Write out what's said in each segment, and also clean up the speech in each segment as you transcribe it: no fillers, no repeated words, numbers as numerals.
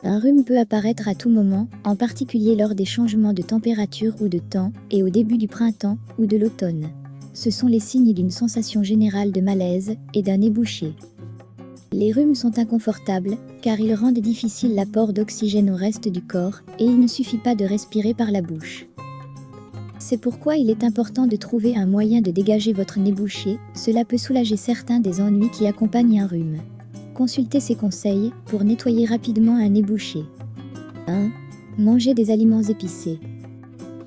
Un rhume peut apparaître à tout moment, en particulier lors des changements de température ou de temps, et au début du printemps ou de l'automne. Ce sont les signes d'une sensation générale de malaise et d'un nez bouché. Les rhumes sont inconfortables, car ils rendent difficile l'apport d'oxygène au reste du corps, et il ne suffit pas de respirer par la bouche. C'est pourquoi il est important de trouver un moyen de dégager votre nez bouché, cela peut soulager certains des ennuis qui accompagnent un rhume. Consultez ces conseils pour nettoyer rapidement un nez bouché. 1. Mangez des aliments épicés.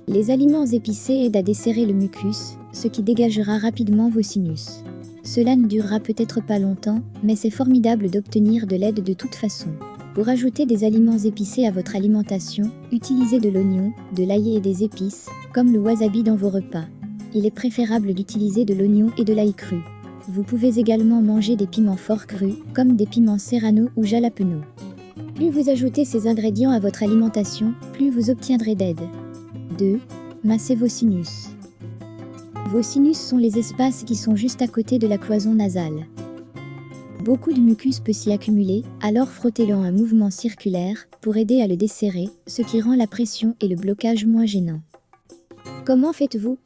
Les aliments épicés aident à desserrer le mucus, ce qui dégagera rapidement vos sinus. Cela ne durera peut-être pas longtemps, mais c'est formidable d'obtenir de l'aide de toute façon. Pour ajouter des aliments épicés à votre alimentation, utilisez de l'oignon, de l'ail et des épices, comme le wasabi dans vos repas. Il est préférable d'utiliser de l'oignon et de l'ail cru. Vous pouvez également manger des piments forts crus, comme des piments serrano ou jalapeno. Plus vous ajoutez ces ingrédients à votre alimentation, plus vous obtiendrez d'aide. 2. Massez vos sinus. Vos sinus sont les espaces qui sont juste à côté de la cloison nasale. Beaucoup de mucus peut s'y accumuler, alors frottez-le en un mouvement circulaire pour aider à le desserrer, ce qui rend la pression et le blocage moins gênants. Comment faites-vous ?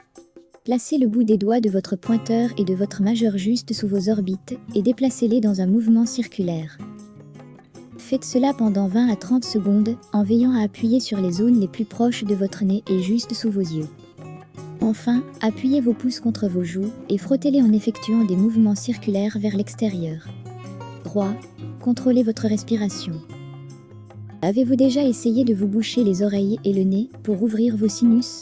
Placez le bout des doigts de votre pointeur et de votre majeur juste sous vos orbites et déplacez-les dans un mouvement circulaire. Faites cela pendant 20 à 30 secondes en veillant à appuyer sur les zones les plus proches de votre nez et juste sous vos yeux. Enfin, appuyez vos pouces contre vos joues et frottez-les en effectuant des mouvements circulaires vers l'extérieur. 3. Contrôlez votre respiration. Avez-vous déjà essayé de vous boucher les oreilles et le nez pour ouvrir vos sinus ?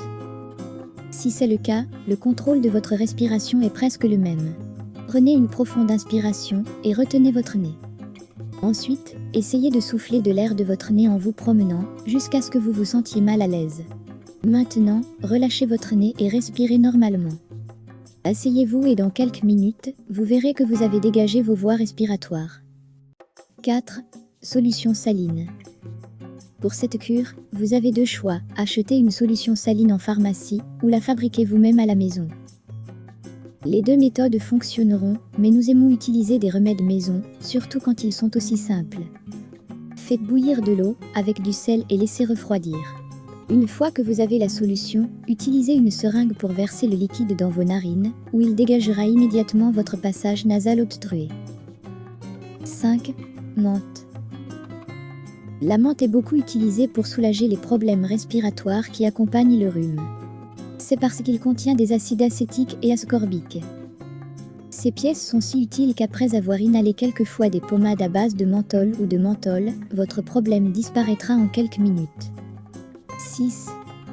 Si c'est le cas, le contrôle de votre respiration est presque le même. Prenez une profonde inspiration et retenez votre nez. Ensuite, essayez de souffler de l'air de votre nez en vous promenant, jusqu'à ce que vous vous sentiez mal à l'aise. Maintenant, relâchez votre nez et respirez normalement. Asseyez-vous et dans quelques minutes, vous verrez que vous avez dégagé vos voies respiratoires. 4. Solution saline. Pour cette cure, vous avez deux choix, acheter une solution saline en pharmacie ou la fabriquer vous-même à la maison. Les deux méthodes fonctionneront, mais nous aimons utiliser des remèdes maison, surtout quand ils sont aussi simples. Faites bouillir de l'eau avec du sel et laissez refroidir. Une fois que vous avez la solution, utilisez une seringue pour verser le liquide dans vos narines, où il dégagera immédiatement votre passage nasal obstrué. 5. Menthe. La menthe est beaucoup utilisée pour soulager les problèmes respiratoires qui accompagnent le rhume. C'est parce qu'il contient des acides acétiques et ascorbiques. Ces pièces sont si utiles qu'après avoir inhalé quelques fois des pommades à base de menthol ou de menthol, votre problème disparaîtra en quelques minutes. 6.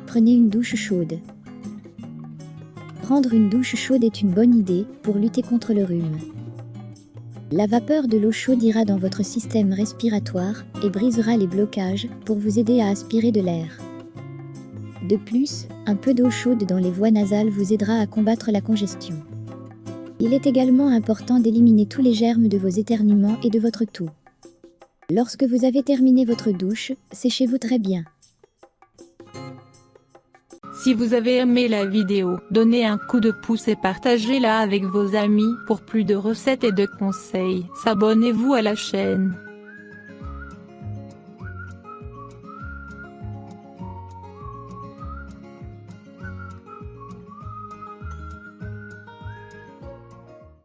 Prenez une douche chaude. Prendre une douche chaude est une bonne idée pour lutter contre le rhume. La vapeur de l'eau chaude ira dans votre système respiratoire et brisera les blocages pour vous aider à aspirer de l'air. De plus, un peu d'eau chaude dans les voies nasales vous aidera à combattre la congestion. Il est également important d'éliminer tous les germes de vos éternuements et de votre toux. Lorsque vous avez terminé votre douche, séchez-vous très bien. Si vous avez aimé la vidéo, donnez un coup de pouce et partagez-la avec vos amis pour plus de recettes et de conseils. Abonnez-vous à la chaîne.